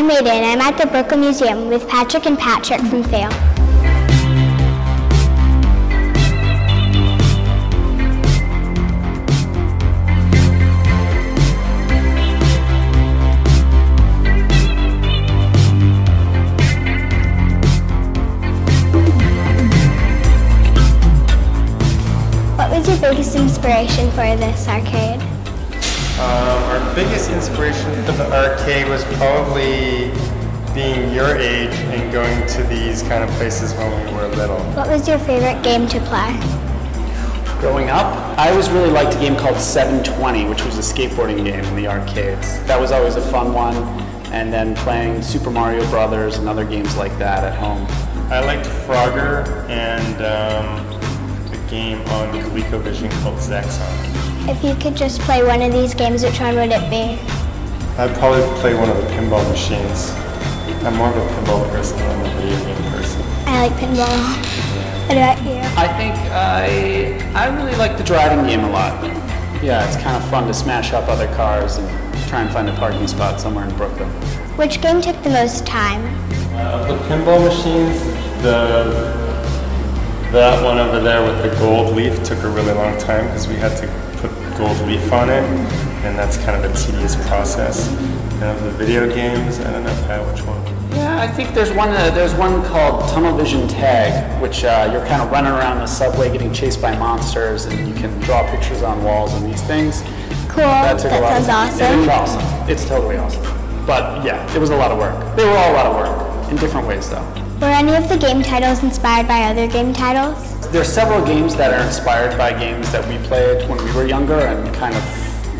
I'm Ada and I'm at the Brooklyn Museum with Patrick and Patrick from FAILE. What was your biggest inspiration for this arcade? Our biggest inspiration for the arcade was probably being your age and going to these kind of places when we were little. What was your favorite game to play? Growing up, I always really liked a game called 720, which was a skateboarding game in the arcades. That was always a fun one, and then playing Super Mario Brothers and other games like that at home. I liked Frogger and a game on ColecoVision called Zaxxon. If you could just play one of these games, which one would it be? I'd probably play one of the pinball machines. I'm more of a pinball person than a video game person. I like pinball. What about you? I think I really like the driving game a lot. Yeah, it's kind of fun to smash up other cars and try and find a parking spot somewhere in Brooklyn. Which game took the most time? The pinball machines, that one over there with the gold leaf took a really long time because we had to put gold leaf on it, and that's kind of a tedious process. And of the video games, I don't know, Pat, which one? Yeah, I think there's one called Tunnel Vision Tag, which you're kind of running around the subway getting chased by monsters, and you can draw pictures on walls and these things. Cool, that sounds awesome. It's awesome. It's totally awesome. But yeah, it was a lot of work. They were all a lot of work, in different ways though. Were any of the game titles inspired by other game titles? There are several games that are inspired by games that we played when we were younger and kind of,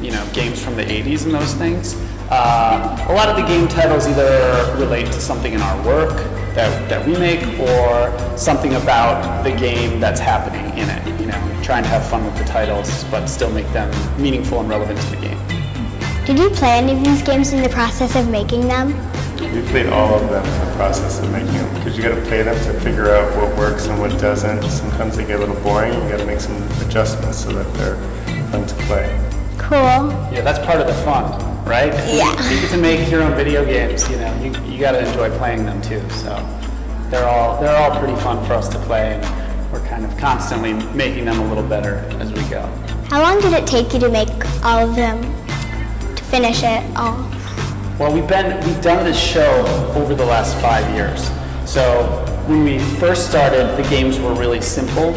you know, games from the 80s and those things. A lot of the game titles either relate to something in our work that we make or something about the game that's happening in it. You know, trying to have fun with the titles but still make them meaningful and relevant to the game. Did you play any of these games in the process of making them? We played all of them in the process of making them because you got to play them to figure out what works and what doesn't. Sometimes they get a little boring. You got to make some adjustments so that they're fun to play. Cool. Yeah, that's part of the fun, right? Yeah. You get to make your own video games. You know, you got to enjoy playing them too. So they're all pretty fun for us to play, and we're kind of constantly making them a little better as we go. How long did it take you to make all of them? To finish it all? Well, we've done this show over the last 5 years. So when we first started, the games were really simple.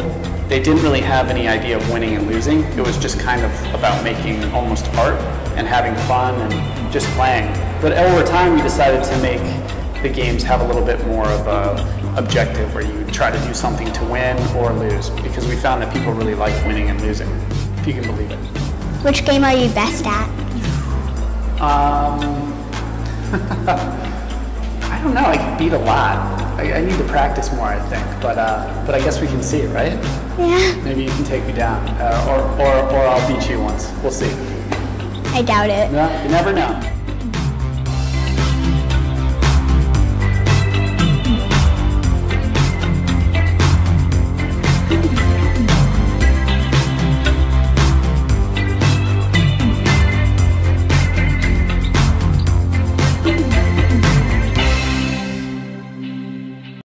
They didn't really have any idea of winning and losing. It was just kind of about making almost art and having fun and just playing. But over time, we decided to make the games have a little bit more of a objective where you try to do something to win or lose, because we found that people really like winning and losing, if you can believe it. Which game are you best at? I don't know, I can beat a lot. I need to practice more, I think, but I guess we can see, right? Yeah. Maybe you can take me down, or I'll beat you once. We'll see. I doubt it. No, you never know.